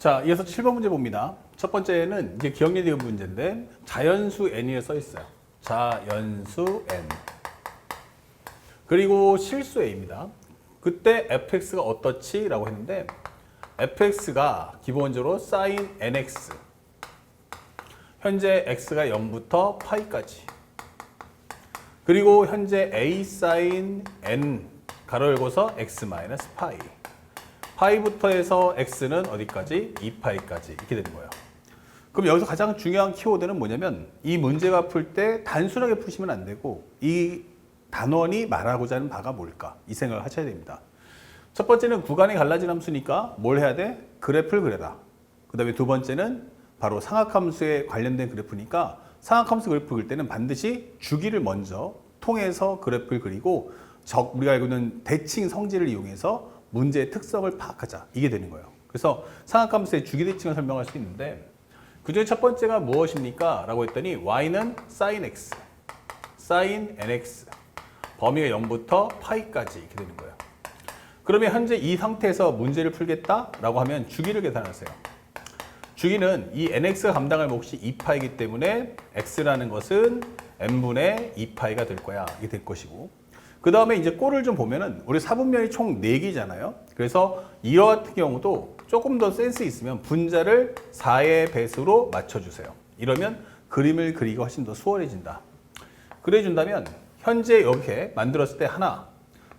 자, 이어서 7번 문제 봅니다. 첫 번째는 이제 기억력의 문제인데 자연수 n이 써 있어요. 자연수 n. 그리고 실수 a입니다. 그때 fx가 어떻지? 라고 했는데 fx가 기본적으로 sin nx. 현재 x가 0부터 파이까지. 그리고 현재 a sin n 가로 열고서 x 마이너스 파이. 파이부터 해서 x는 어디까지? 2파이까지 이렇게 되는 거예요. 그럼 여기서 가장 중요한 키워드는 뭐냐면 이 문제가 풀 때 단순하게 푸시면 안 되고 이 단원이 말하고자 하는 바가 뭘까? 이 생각을 하셔야 됩니다. 첫 번째는 구간이 갈라진 함수니까 뭘 해야 돼? 그래프를 그려라. 그 다음에 두 번째는 바로 상악함수에 관련된 그래프니까 상악함수 그래프 그릴 때는 반드시 주기를 먼저 통해서 그래프를 그리고 우리가 알고 있는 대칭 성질을 이용해서 문제의 특성을 파악하자. 이게 되는 거예요. 그래서 상악함수의 주기 대칭을 설명할 수 있는데 그중에 첫 번째가 무엇입니까? 라고 했더니 y는 sin x, sin nx, 범위가 0부터 파이까지 이렇게 되는 거예요. 그러면 현재 이 상태에서 문제를 풀겠다라고 하면 주기를 계산하세요. 주기는 이 nx가 감당할 몫이 2파이기 때문에 x라는 것은 n분의 2파이가 될 거야. 이게 될 것이고 그 다음에 이제 꼴을 좀 보면은 우리 사분면이 총 4개잖아요. 그래서 이와 같은 경우도 조금 더 센스 있으면 분자를 4의 배수로 맞춰주세요. 이러면 그림을 그리기가 훨씬 더 수월해진다. 그래준다면 현재 이렇게 만들었을 때 하나,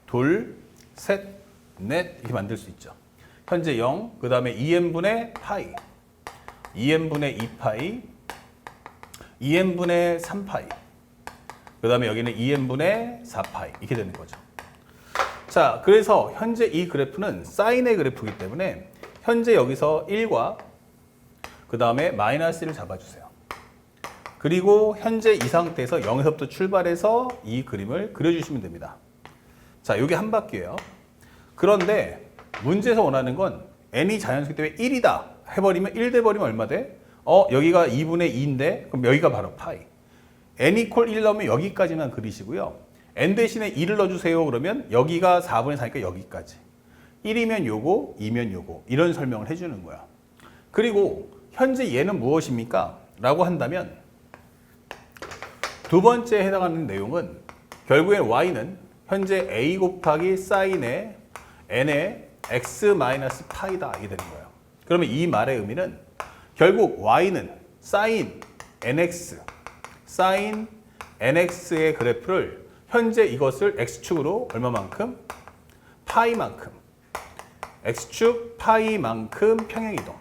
둘, 셋, 넷 이렇게 만들 수 있죠. 현재 0, 그 다음에 2n분의 파이, 2n분의 2파이, 2n분의 3파이, 그 다음에 여기는 2n분의 4파이 이렇게 되는 거죠. 자, 그래서 현재 이 그래프는 사인의 그래프이기 때문에 현재 여기서 1과 그 다음에 마이너스 1을 잡아주세요. 그리고 현재 이 상태에서 0에서부터 출발해서 이 그림을 그려주시면 됩니다. 자, 이게 한 바퀴예요. 그런데 문제에서 원하는 건 n이 자연수이기 때문에 1이다 해버리면 1 돼버리면 얼마 돼? 여기가 2분의 2인데 그럼 여기가 바로 파이. n equal 1 넣으면 여기까지만 그리시고요. n 대신에 2를 넣어주세요. 그러면 여기가 4분의 4니까 여기까지. 1이면 요거, 2면 요거. 이런 설명을 해주는 거야. 그리고 현재 얘는 무엇입니까? 라고 한다면 두 번째에 해당하는 내용은 결국엔 y는 현재 a 곱하기 sin의 n의 x 마이너스 파이다. 이게 되는 거예요. 그러면 이 말의 의미는 결국 y는 sin nx sin nx의 그래프를 현재 이것을 x축으로 얼마만큼? 파이만큼. x축 파이만큼 평행이동.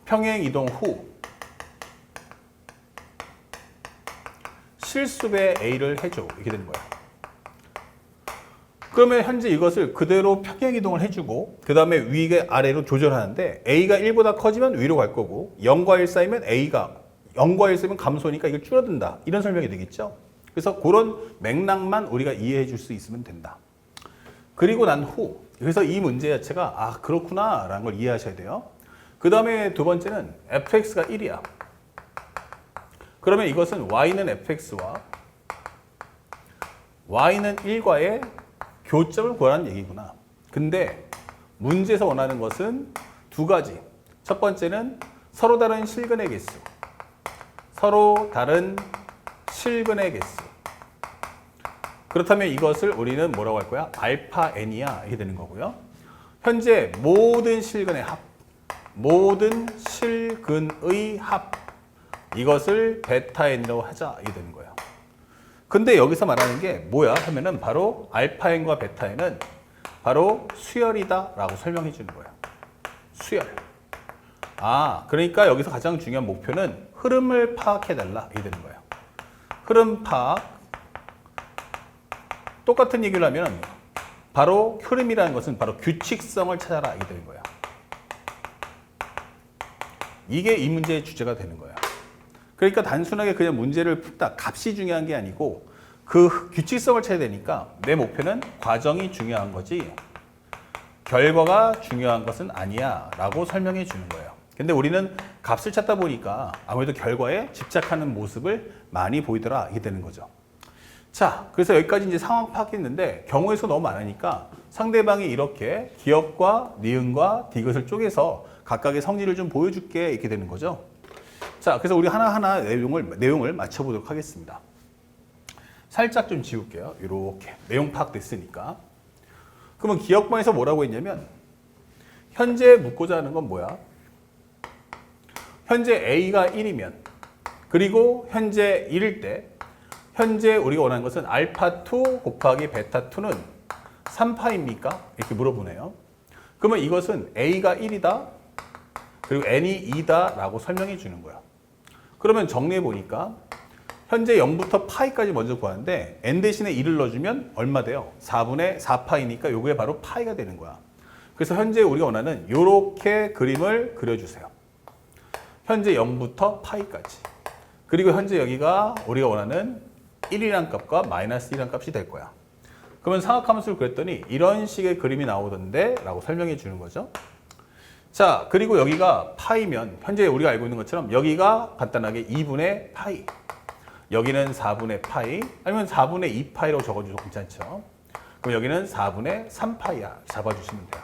평행이동 후 실수배 a를 해줘. 이렇게 되는 거야. 그러면 현재 이것을 그대로 평행이동을 해주고 그 다음에 위에 아래로 조절하는데 a가 1보다 커지면 위로 갈 거고 0과 1 사이면 a가 0과 1 쓰면 감소니까 이걸 줄어든다. 이런 설명이 되겠죠. 그래서 그런 맥락만 우리가 이해해 줄 수 있으면 된다. 그리고 난 후, 그래서 이 문제 자체가 아 그렇구나 라는 걸 이해하셔야 돼요. 그 다음에 두 번째는 fx가 1이야. 그러면 이것은 y는 fx와 y는 1과의 교점을 구하라는 얘기구나. 근데 문제에서 원하는 것은 두 가지. 첫 번째는 서로 다른 실근의 개수. 서로 다른 실근의 개수. 그렇다면 이것을 우리는 뭐라고 할 거야? 알파 n이야. 이렇게 되는 거고요. 현재 모든 실근의 합, 모든 실근의 합, 이것을 베타 n이라고 하자. 이게 되는 거예요. 근데 여기서 말하는 게 뭐야? 하면은 바로 알파 n과 베타 n은 바로 수열이다 라고 설명해 주는 거예요. 수열. 아, 그러니까 여기서 가장 중요한 목표는 흐름을 파악해달라. 이게 되는 거예요. 흐름 파악. 똑같은 얘기를 하면 바로 흐름이라는 것은 바로 규칙성을 찾아라. 이게 되는 거예요. 이게 이 문제의 주제가 되는 거예요. 그러니까 단순하게 그냥 문제를 풀다 값이 중요한 게 아니고 그 규칙성을 찾아야 되니까 내 목표는 과정이 중요한 거지 결과가 중요한 것은 아니야 라고 설명해 주는 거예요. 근데 우리는 값을 찾다 보니까 아무래도 결과에 집착하는 모습을 많이 보이더라. 이게 되는 거죠. 자, 그래서 여기까지 이제 상황 파악했는데 경우의 수 너무 많으니까 상대방이 이렇게 기역과 니은과 디귿을 쪼개서 각각의 성질을 좀 보여줄게 이렇게 되는 거죠. 자, 그래서 우리 하나하나 내용을 맞춰보도록 하겠습니다. 살짝 좀 지울게요. 이렇게 내용 파악됐으니까. 그러면 기역반에서 뭐라고 했냐면 현재 묻고자 하는 건 뭐야? 현재 A가 1이면 그리고 현재 1일 때 현재 우리가 원하는 것은 알파2 곱하기 베타2는 3파입니까? 이렇게 물어보네요. 그러면 이것은 A가 1이다 그리고 N이 2다 라고 설명해 주는 거야. 그러면 정리해 보니까 현재 0부터 파이까지 먼저 구하는데 N 대신에 1을 넣어주면 얼마 돼요? 4분의 4파이니까 요게 바로 파이가 되는 거야. 그래서 현재 우리가 원하는 요렇게 그림을 그려주세요. 현재 0부터 파이까지. 그리고 현재 여기가 우리가 원하는 1이라는 값과 마이너스 1이라는 값이 될 거야. 그러면 상악함수를 그렸더니 이런 식의 그림이 나오던데 라고 설명해 주는 거죠. 자, 그리고 여기가 파이면 현재 우리가 알고 있는 것처럼 여기가 간단하게 2분의 파이. 여기는 4분의 파이 아니면 4분의 2파이라고 적어주셔도 괜찮죠. 그럼 여기는 4분의 3파이야 잡아주시면 돼요.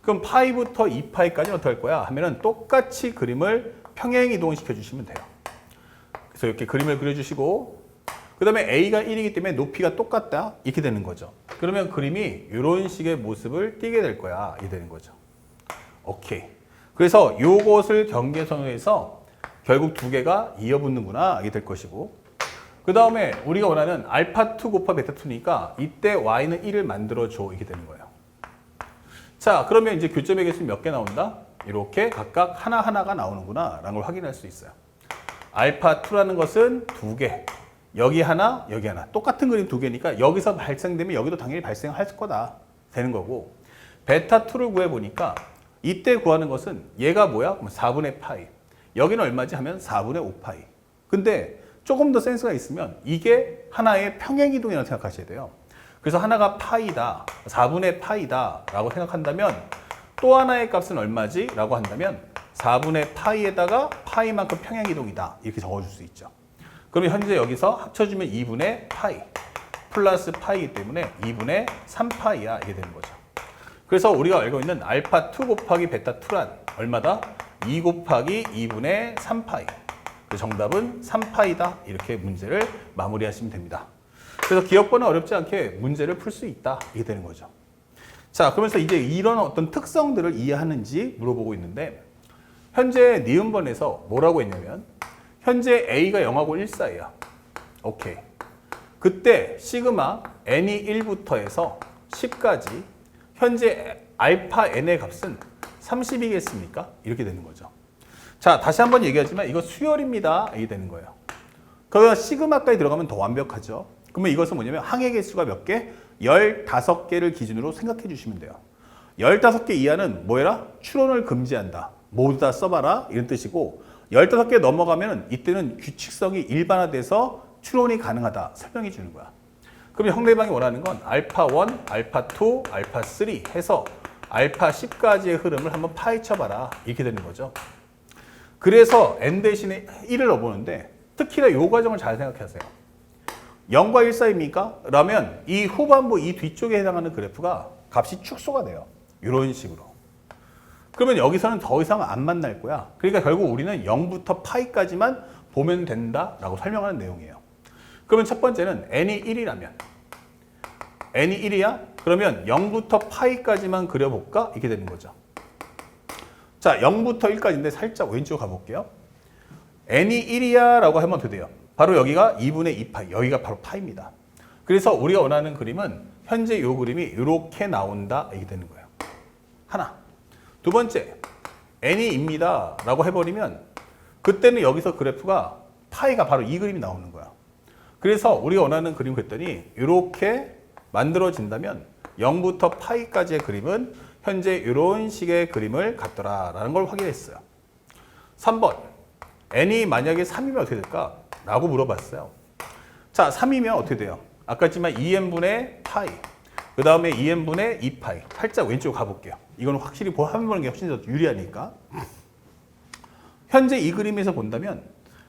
그럼 파이부터 2파이까지는 어떻게 할 거야? 하면은 똑같이 그림을 평행 이동을 시켜주시면 돼요. 그래서 이렇게 그림을 그려주시고 그 다음에 A가 1이기 때문에 높이가 똑같다 이렇게 되는 거죠. 그러면 그림이 이런 식의 모습을 띠게 될 거야 이렇게 되는 거죠. 오케이. 그래서 요것을 경계선으로 해서 결국 두 개가 이어붙는구나 이게 될 것이고 그 다음에 우리가 원하는 알파2 곱하 베타2니까 이때 y는 1을 만들어줘 이렇게 되는 거예요. 자, 그러면 이제 교점의 개수는 몇 개 나온다? 이렇게 각각 하나하나가 나오는구나 라는 걸 확인할 수 있어요. 알파2라는 것은 두 개, 여기 하나, 여기 하나. 똑같은 그림 두 개니까 여기서 발생되면 여기도 당연히 발생할 거다 되는 거고 베타2를 구해보니까 이때 구하는 것은 얘가 뭐야? 그럼 4분의 파이. 여기는 얼마지? 하면 4분의 5파이. 근데 조금 더 센스가 있으면 이게 하나의 평행이동이라고 생각하셔야 돼요. 그래서 하나가 파이다, 4분의 파이다 라고 생각한다면 또 하나의 값은 얼마지? 라고 한다면 4분의 파이에다가 파이만큼 평행이동이다 이렇게 적어줄 수 있죠. 그러면 현재 여기서 합쳐주면 2분의 파이 플러스 파이이기 때문에 2분의 3파이야 이게 되는 거죠. 그래서 우리가 알고 있는 알파2 곱하기 베타2란 얼마다? 2 곱하기 2분의 3파이. 정답은 3파이다 이렇게 문제를 마무리하시면 됩니다. 그래서 기억번은 어렵지 않게 문제를 풀 수 있다 이게 되는 거죠. 자, 그러면서 이제 이런 어떤 특성들을 이해하는지 물어보고 있는데 현재 니은번에서 뭐라고 했냐면 현재 A가 0하고 1 사이야. 오케이. 그때 시그마 n이 1부터 해서 10까지 현재 알파 n의 값은 30이겠습니까? 이렇게 되는 거죠. 자, 다시 한번 얘기하지만 이거 수열입니다. 이게 되는 거예요. 그러면 시그마까지 들어가면 더 완벽하죠. 그러면 이것은 뭐냐면 항의 개수가 몇 개? 15개를 기준으로 생각해 주시면 돼요. 15개 이하는 뭐해라? 추론을 금지한다. 모두 다 써봐라. 이런 뜻이고 15개 넘어가면 이때는 규칙성이 일반화돼서 추론이 가능하다. 설명해 주는 거야. 그럼 상대방이 원하는 건 알파1, 알파2, 알파3 해서 알파10까지의 흐름을 한번 파헤쳐봐라. 이렇게 되는 거죠. 그래서 n 대신에 1을 넣어보는데 특히나 이 과정을 잘 생각하세요. 0과 1 사이입니까? 라면 이 후반부 이 뒤쪽에 해당하는 그래프가 값이 축소가 돼요. 이런 식으로. 그러면 여기서는 더 이상 안 만날 거야. 그러니까 결국 우리는 0부터 파이까지만 보면 된다라고 설명하는 내용이에요. 그러면 첫 번째는 n이 1이라면 n이 1이야? 그러면 0부터 파이까지만 그려볼까? 이렇게 되는 거죠. 자, 0부터 1까지인데 살짝 왼쪽 가볼게요. n이 1이야 라고 하면 어떻게 돼요? 바로 여기가 2분의 2파이, 여기가 바로 파이입니다. 그래서 우리가 원하는 그림은 현재 이 그림이 이렇게 나온다 이렇게 되는 거예요. 하나. 두 번째, n이 입니다 라고 해버리면 그때는 여기서 그래프가 파이가 바로 이 그림이 나오는 거야. 그래서 우리가 원하는 그림 그랬더니 이렇게 만들어진다면 0부터 파이까지의 그림은 현재 이런 식의 그림을 갖더라라는 걸 확인했어요. 3번, n이 만약에 3이면 어떻게 될까? 라고 물어봤어요. 자, 3이면 어떻게 돼요? 아까 했지만 2n분의 파이, 그 다음에 2n분의 2파이. 살짝 왼쪽으로 가볼게요. 이건 확실히 한번 보는 게 훨씬 더 유리하니까. 현재 이 그림에서 본다면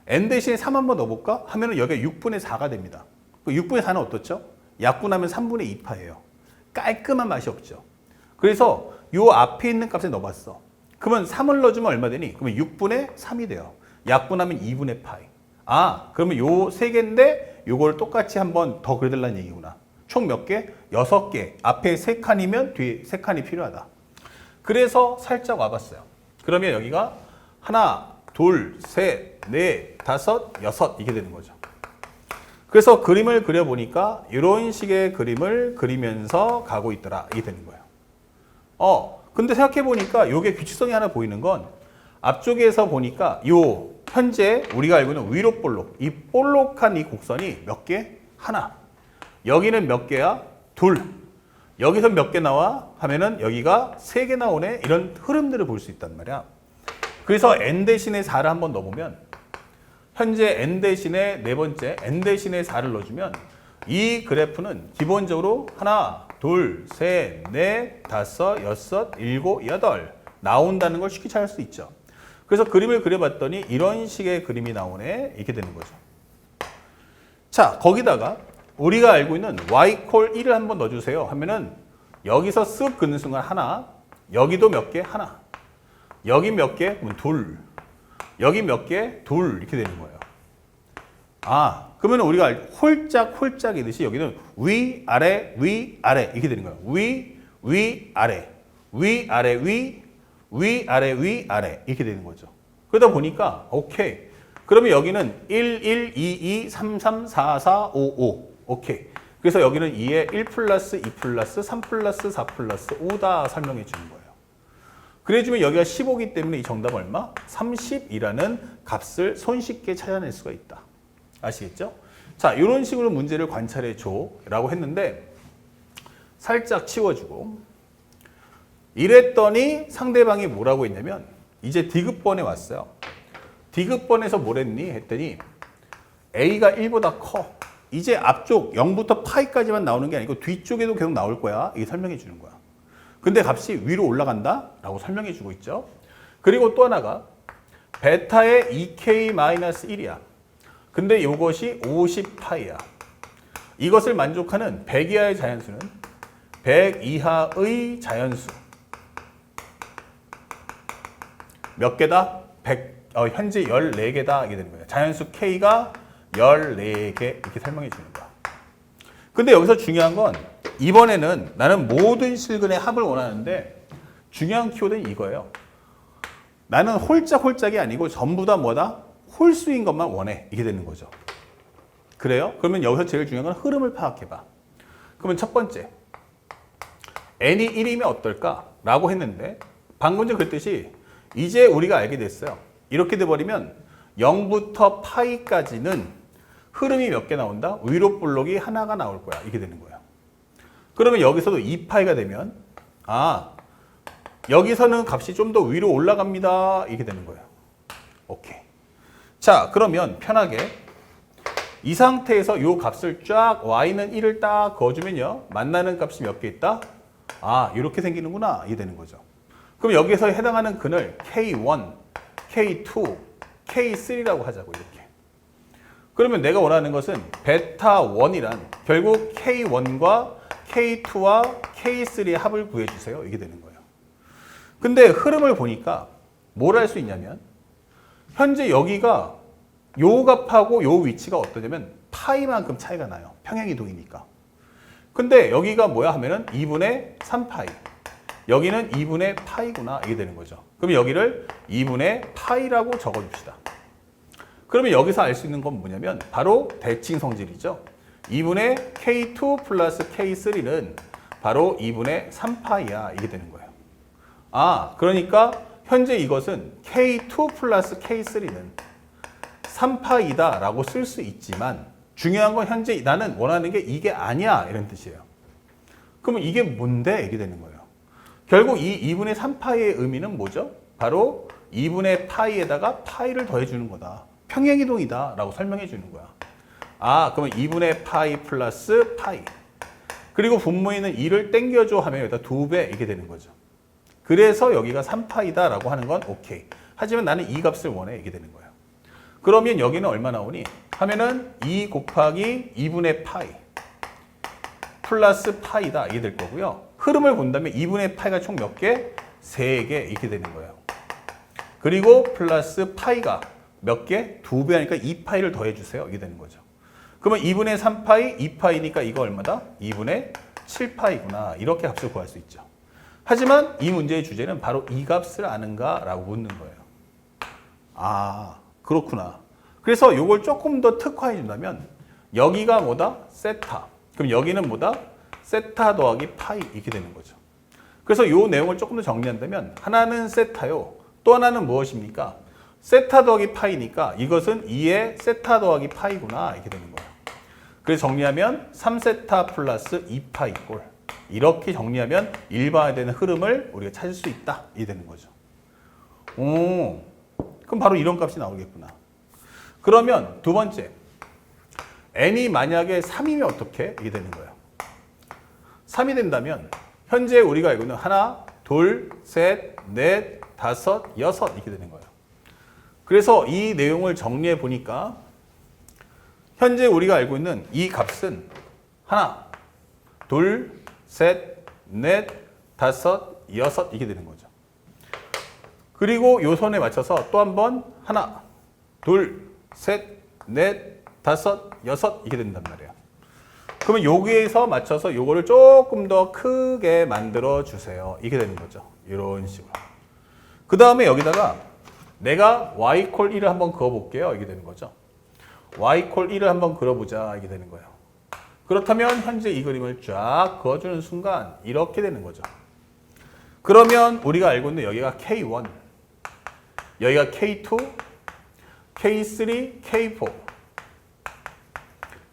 n 대신에 3 한번 넣어볼까? 하면은 여기가 6분의 4가 됩니다. 그 6분의 4는 어떻죠? 약분하면 3분의 2파예요. 깔끔한 맛이 없죠. 그래서 요 앞에 있는 값에 넣어봤어. 그러면 3을 넣어주면 얼마 되니? 그러면 6분의 3이 돼요. 약분하면 2분의 파이. 아, 그러면 요 세 개인데 요걸 똑같이 한번 더 그려달라는 얘기구나. 총 몇 개? 6개. 앞에 3칸이면 뒤에 3칸이 필요하다. 그래서 살짝 와봤어요. 그러면 여기가 하나, 둘, 셋, 넷, 다섯, 여섯 이게 되는 거죠. 그래서 그림을 그려보니까 이런 식의 그림을 그리면서 가고 있더라. 이게 되는 거예요. 근데 생각해보니까 이게 규칙성이 하나 보이는 건 앞쪽에서 보니까 요 현재 우리가 알고 있는 위로 볼록, 이 볼록한 이 곡선이 몇 개? 하나. 여기는 몇 개야? 둘. 여기서 몇 개 나와? 하면은 여기가 3개 나오네. 이런 흐름들을 볼 수 있단 말이야. 그래서 n 대신에 4를 한번 넣어보면 현재 n 대신에 네 번째 n 대신에 4를 넣어주면 이 그래프는 기본적으로 하나, 둘, 셋, 넷, 다섯, 여섯, 일곱, 여덟 나온다는 걸 쉽게 찾을 수 있죠. 그래서 그림을 그려봤더니 이런 식의 그림이 나오네. 이렇게 되는 거죠. 자, 거기다가 우리가 알고 있는 y 콜 1을 한번 넣어주세요 하면은 여기서 쓱 긋는 순간 하나, 여기도 몇 개? 하나. 여기 몇 개? 그러면 둘. 여기 몇 개? 둘. 이렇게 되는 거예요. 아, 그러면 우리가 홀짝이듯이 여기는 위, 아래, 위, 아래 이렇게 되는 거예요. 위, 위, 아래. 위, 아래, 위, 위, 아래, 위, 아래 이렇게 되는 거죠. 그러다 보니까 오케이. 그러면 여기는 1, 1, 2, 2, 3, 3, 4, 4, 5, 5. 오케이. 그래서 여기는 2에 1 플러스 2 플러스 3 플러스 4 플러스 5다 설명해 주는 거예요. 그래주면 여기가 15이기 때문에 이 정답 얼마? 30이라는 값을 손쉽게 찾아낼 수가 있다. 아시겠죠? 자, 이런 식으로 문제를 관찰해 줘라고 했는데 살짝 치워주고 이랬더니 상대방이 뭐라고 했냐면 이제 디귿번에 왔어요. 디귿번에서 뭐랬니? 했더니 A가 1보다 커. 이제 앞쪽 0부터 파이까지만 나오는 게 아니고 뒤쪽에도 계속 나올 거야. 이게 설명해 주는 거야. 근데 값이 위로 올라간다? 라고 설명해 주고 있죠. 그리고 또 하나가 베타의 2k-1이야. 근데 이것이 50파이야. 이것을 만족하는 100 이하의 자연수는 100 이하의 자연수. 몇 개다? 100, 현재 14개다. 이게 되는 거예요. 자연수 k가 14개 이렇게 설명해 주는 거야. 근데 여기서 중요한 건 이번에는 나는 모든 실근의 합을 원하는데 중요한 키워드는 이거예요. 나는 홀짝홀짝이 아니고 전부 다 뭐다? 홀수인 것만 원해. 이게 되는 거죠. 그래요? 그러면 여기서 제일 중요한 건 흐름을 파악해봐. 그러면 첫 번째 n이 1이면 어떨까? 라고 했는데 방금 전에 그랬듯이 이제 우리가 알게 됐어요. 이렇게 돼버리면 0부터 파이까지는 흐름이 몇 개 나온다? 위로 볼록이 하나가 나올 거야. 이게 되는 거예요. 그러면 여기서도 2파이가 되면 여기서는 값이 좀 더 위로 올라갑니다. 이게 되는 거예요. 오케이. 자, 그러면 편하게 이 상태에서 이 값을 쫙 y는 1을 딱 그어주면요. 만나는 값이 몇 개 있다? 이렇게 생기는구나. 이게 되는 거죠. 그럼 여기서 해당하는 근을 K1, K2, K3라고 하자고 이렇게. 그러면 내가 원하는 것은 베타 1이란 결국 K1과 K2와 K3의 합을 구해주세요. 이게 되는 거예요. 근데 흐름을 보니까 뭘 할 수 있냐면 현재 여기가 요 값하고 요 위치가 어떠냐면 파이만큼 차이가 나요. 평행이동이니까. 근데 여기가 뭐야 하면은 2분의 3파이. 여기는 2분의 파이구나. 이게 되는 거죠. 그럼 여기를 2분의 파이라고 적어줍시다. 그러면 여기서 알 수 있는 건 뭐냐면 바로 대칭 성질이죠. 2분의 K2 플러스 K3는 바로 2분의 3파이야. 이게 되는 거예요. 그러니까 현재 이것은 K2 플러스 K3는 3파이다 라고 쓸 수 있지만 중요한 건 현재 나는 원하는 게 이게 아니야. 이런 뜻이에요. 그러면 이게 뭔데? 이게 되는 거예요. 결국 이 2분의 3파이의 의미는 뭐죠? 바로 2분의 파이에다가 파이를 더해주는 거다. 평행이동이다 라고 설명해 주는 거야. 그러면 2분의 파이 플러스 파이. 그리고 분모에 있는 2를 땡겨줘 하면 여기다 2배 이렇게 되는 거죠. 그래서 여기가 3파이다 라고 하는 건 오케이. 하지만 나는 이 값을 원해. 이게 되는 거예요. 그러면 여기는 얼마 나오니? 하면은 2 곱하기 2분의 파이. 플러스 파이다 이게 될 거고요. 흐름을 본다면 2분의 파이가 총 몇 개? 3개 이렇게 되는 거예요. 그리고 플러스 파이가 몇 개? 2배 하니까 2파이를 더해주세요. 이게 되는 거죠. 그러면 2분의 3파이, 2파이니까 이거 얼마다? 2분의 7파이구나. 이렇게 값을 구할 수 있죠. 하지만 이 문제의 주제는 바로 이 값을 아는가? 라고 묻는 거예요. 아, 그렇구나. 그래서 이걸 조금 더 특화해 준다면 여기가 뭐다? 세타. 그럼 여기는 뭐다? 세타 더하기 파이 이렇게 되는 거죠. 그래서 이 내용을 조금 더 정리한다면 하나는 세타요. 또 하나는 무엇입니까? 세타 더하기 파이니까 이것은 2의 세타 더하기 파이구나 이렇게 되는 거예요. 그래서 정리하면 3세타 플러스 2파이 꼴. 이렇게 정리하면 일반화되는 흐름을 우리가 찾을 수 있다. 이게 되는 거죠. 오, 그럼 바로 이런 값이 나오겠구나. 그러면 두 번째, n이 만약에 3이면 어떻게? 이게 되는 거예요. 3이 된다면 현재 우리가 알고 있는 하나, 둘, 셋, 넷, 다섯, 여섯 이렇게 되는 거예요. 그래서 이 내용을 정리해 보니까 현재 우리가 알고 있는 이 값은 하나, 둘, 셋, 넷, 다섯, 여섯 이렇게 되는 거죠. 그리고 요 선에 맞춰서 또 한 번 하나, 둘, 셋, 넷, 다섯, 여섯 이렇게 된단 말이에요. 그러면 여기에서 맞춰서 요거를 조금 더 크게 만들어 주세요. 이게 되는 거죠. 이런 식으로. 그 다음에 여기다가 내가 y 콜 1을 한번 그어 볼게요. 이게 되는 거죠. y 콜 1을 한번 그려보자. 이게 되는 거예요. 그렇다면 현재 이 그림을 쫙 그어주는 순간 이렇게 되는 거죠. 그러면 우리가 알고 있는 여기가 K1, 여기가 K2, K3, K4,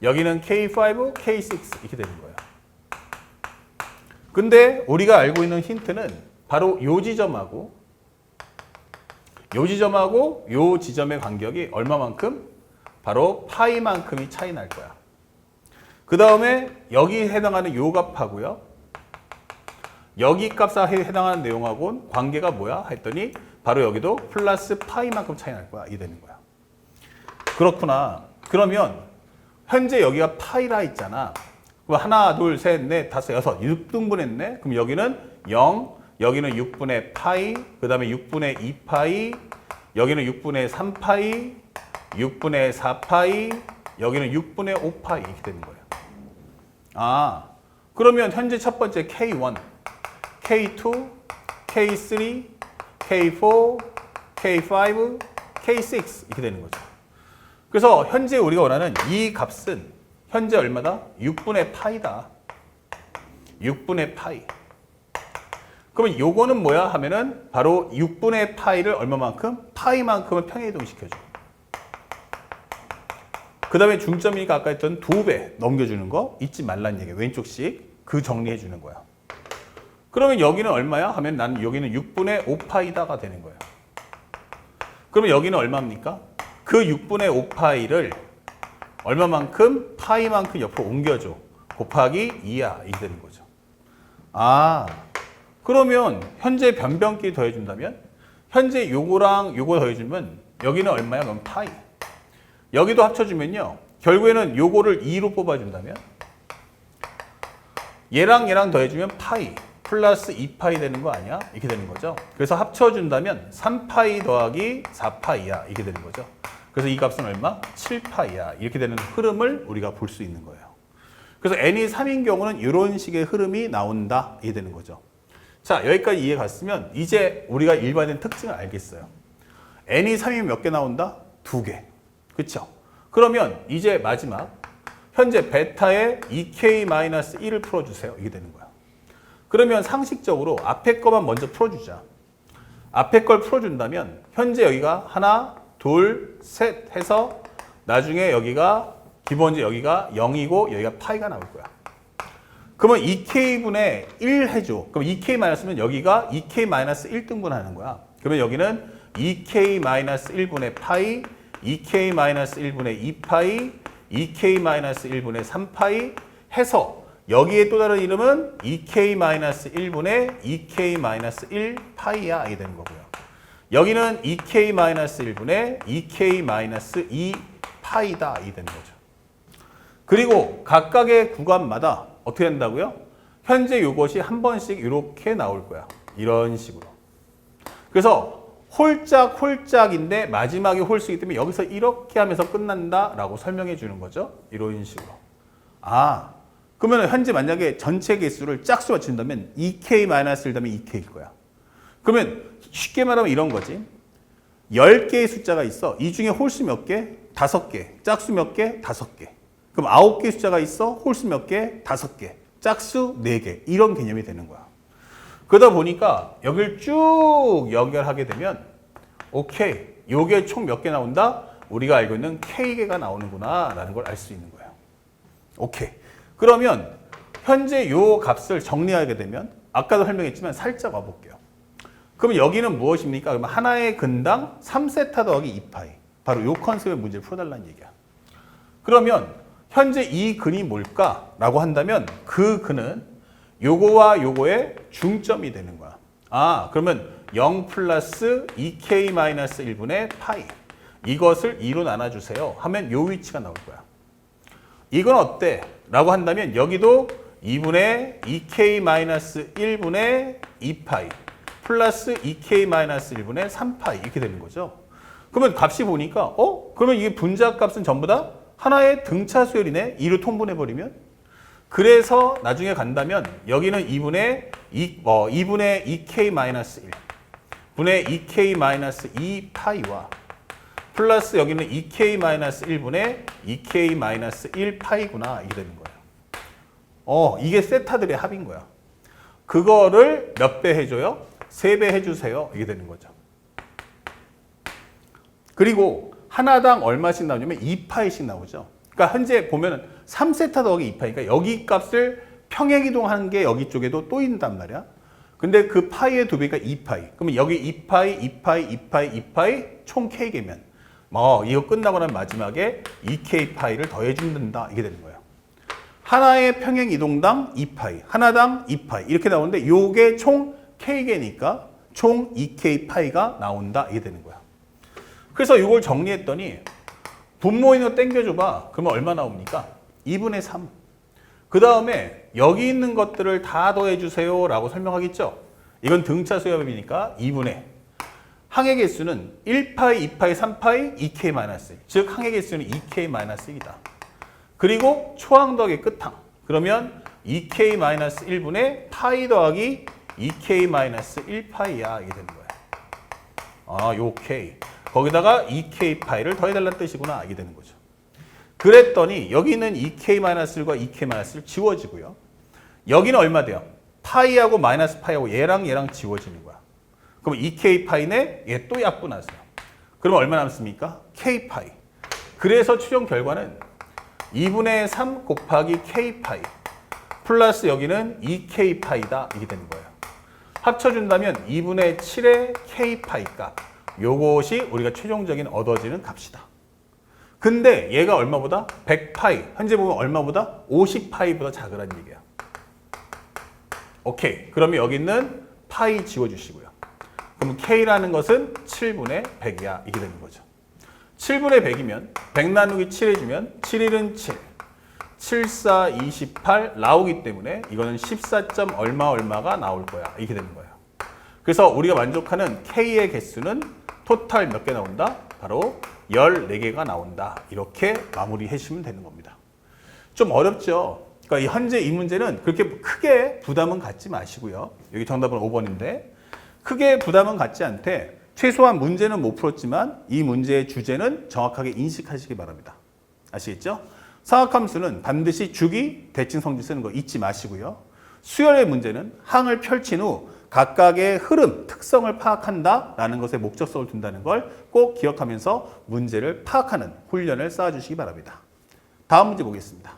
여기는 K5, K6 이렇게 되는 거예요. 근데 우리가 알고 있는 힌트는 바로 요 지점하고 요 지점의 간격이 얼마만큼? 바로 파이만큼이 차이 날 거야. 그 다음에 여기 해당하는 요 값하고요. 여기 값에 해당하는 내용하고는 관계가 뭐야? 했더니 바로 여기도 플러스 파이만큼 차이 날 거야. 이 되는 거야. 그렇구나. 그러면 현재 여기가 파이라 있잖아. 그럼 하나, 둘, 셋, 넷, 다섯, 여섯, 6등분 했네. 그럼 여기는 0, 여기는 6분의 파이, 그 다음에 6분의 2파이, 여기는 6분의 3파이, 6분의 4파이, 여기는 6분의 5파이 이렇게 되는 거예요. 아, 그러면 현재 첫 번째 K1, K2, K3, K4, K5, K6 이렇게 되는 거죠. 그래서 현재 우리가 원하는 이 값은 현재 얼마다? 6분의 파이다. 6분의 파이. 그러면 요거는 뭐야 하면은 바로 6분의 파이를 얼마만큼? 파이만큼을 평행이동시켜줘. 그 다음에 중점이니까 아까 했던 2배 넘겨주는 거 잊지 말라는 얘기야. 왼쪽씩 그 정리해 주는 거야. 그러면 여기는 얼마야? 하면 나는 여기는 6분의 5파이다가 되는 거예요. 그러면 여기는 얼마입니까? 그 6분의 5파이를 얼마만큼? 파이만큼 옆으로 옮겨줘. 곱하기 2야. 이게 되는 거죠. 아, 그러면 현재 변변끼리 더해준다면 현재 요거랑 요거 더해주면 여기는 얼마야? 그럼 파이. 여기도 합쳐주면요. 결국에는 요거를 2로 뽑아준다면 얘랑 얘랑 더해주면 파이 플러스 2파이 되는 거 아니야? 이렇게 되는 거죠. 그래서 합쳐준다면 3파이 더하기 4파이야. 이렇게 되는 거죠. 그래서 이 값은 얼마? 7파이야. 이렇게 되는 흐름을 우리가 볼 수 있는 거예요. 그래서 n이 3인 경우는 이런 식의 흐름이 나온다. 이게 되는 거죠. 자, 여기까지 이해 갔으면 이제 우리가 일반적인 특징을 알겠어요. n이 3이면 몇 개 나온다? 2개. 그렇죠? 그러면 이제 마지막 현재 베타의 2k-1을 풀어주세요. 이게 되는 거야. 그러면 상식적으로 앞에 거만 먼저 풀어주자. 앞에 걸 풀어준다면 현재 여기가 하나, 둘, 셋 해서 나중에 여기가 기본적으로 여기가 0이고 여기가 파이가 나올 거야. 그러면 2k분의 1 해줘. 그럼 2k-면 여기가 2k-1등분 하는 거야. 그러면 여기는 2k-1분의 파이, 2k-1분의 2파이, 2k-1분의 3파이 해서 여기에 또 다른 이름은 2k-1분의 2k-1파이야. 이게 되는 거고요. 여기는 2k-1분의 2k-2파이다. 이게 되는 거죠. 그리고 각각의 구간마다 어떻게 한다고요? 현재 이것이 한 번씩 이렇게 나올 거야. 이런 식으로. 그래서 홀짝홀짝인데 마지막에 홀수이기 때문에 여기서 이렇게 하면서 끝난다라고 설명해 주는 거죠. 이런 식으로. 아, 그러면 현재 만약에 전체 개수를 짝수 맞춘다면 2k-1 다음에 2k일 거야. 그러면 쉽게 말하면 이런 거지. 10개의 숫자가 있어. 이 중에 홀수 몇 개? 5개. 짝수 몇 개? 5개. 그럼 9개의 숫자가 있어. 홀수 몇 개? 5개. 짝수 4개. 이런 개념이 되는 거야. 그러다 보니까 여기를 쭉 연결하게 되면 오케이. 요게 총 몇 개 나온다? 우리가 알고 있는 K개가 나오는구나 라는 걸 알 수 있는 거예요. 오케이. 그러면 현재 요 값을 정리하게 되면 아까도 설명했지만 살짝 와볼게요. 그럼 여기는 무엇입니까? 그럼 하나의 근당 3세타 더하기 2파이. 바로 요 컨셉의 문제를 풀어달라는 얘기야. 그러면 현재 이 근이 뭘까라고 한다면 그 근은 요거와 요거의 중점이 되는 거야. 아, 그러면 0 플러스 2k-1분의 파이. 이것을 2로 나눠주세요 하면 요 위치가 나올 거야. 이건 어때? 라고 한다면 여기도 2분의 2k-1분의 2파이 플러스 2k-1분의 3파이 이렇게 되는 거죠. 그러면 값이 보니까 그러면 이게 분자 값은 전부 다 하나의 등차 수열이네. 2로 통분해버리면. 그래서 나중에 간다면 여기는 2분의 2k-1 분의 2k-2파이와 플러스 여기는 2k-1분의 2k-1파이구나 이게 되는 거예요. 이게 세타들의 합인 거야. 그거를 몇 배 해줘요? 3배 해주세요. 이게 되는 거죠. 그리고 하나당 얼마씩 나오냐면 2파이씩 나오죠. 그러니까 현재 보면은 3세타 더하기 2파이니까 여기 값을 평행이동하는 게 여기 쪽에도 또 있단 말이야. 근데 그 파이의 2배가 2파이. 그러면 여기 2파이, 2파이, 2파이, 2파이 총 K개면 이거 끝나고 나면 마지막에 2K파이를 더해준다. 이게 되는 거예요. 하나의 평행이동당 2파이, 하나당 2파이 이렇게 나오는데 요게 총 K개니까 총 2K파이가 나온다. 이게 되는 거야. 그래서 이걸 정리했더니 분모인으로 땡겨줘봐. 그러면 얼마 나옵니까? 2분의 3. 그 다음에 여기 있는 것들을 다 더해주세요 라고 설명하겠죠. 이건 등차 수열이니까 2분의 항의 개수는 1파이, 2파이, 3파이, 2k-1. 즉 항의 개수는 2k-1이다. 그리고 초항 더하기 끝항. 그러면 2k-1분의 파이 더하기 2k-1파이야. 이게 되는 거예요. 요 k. 거기다가 2k파이를 더해달라는 뜻이구나. 이게 되는 거죠. 그랬더니 여기는 2k-1과 2k-1을 지워지고요. 여기는 얼마 돼요? 파이하고 마이너스 파이하고 얘랑 지워지는 거야. 그럼 2k파이네? 얘 또 약분하세요. 그러면 얼마 남습니까? k파이. 그래서 최종 결과는 2분의 3 곱하기 k파이 플러스 여기는 2k파이다. 이게 되는 거예요. 합쳐준다면 2분의 7의 k파이 값. 요것이 우리가 최종적인 얻어지는 값이다. 근데 얘가 얼마보다? 100파이. 현재 보면 얼마보다? 50파이보다 작으라는 얘기야. 오케이. 그러면 여기 있는 파이 지워주시고요. 그럼 K라는 것은 7분의 100이야. 이게 되는 거죠. 7분의 100이면 100 나누기 7 해주면 7일은 7. 7, 4, 28 나오기 때문에 이거는 14점 얼마가 나올 거야. 이렇게 되는 거예요. 그래서 우리가 만족하는 K의 개수는 토탈 몇 개 나온다? 바로 14개가 나온다. 이렇게 마무리해 주시면 되는 겁니다. 좀 어렵죠? 그러니까 현재 이 문제는 그렇게 크게 부담은 갖지 마시고요. 여기 정답은 5번인데 크게 부담은 갖지 않되 최소한 문제는 못 풀었지만 이 문제의 주제는 정확하게 인식하시기 바랍니다. 아시겠죠? 사각함수는 반드시 주기, 대칭 성질 쓰는 거 잊지 마시고요. 수열의 문제는 항을 펼친 후 각각의 흐름, 특성을 파악한다라는 것에 목적성을 둔다는 걸 꼭 기억하면서 문제를 파악하는 훈련을 쌓아주시기 바랍니다. 다음 문제 보겠습니다.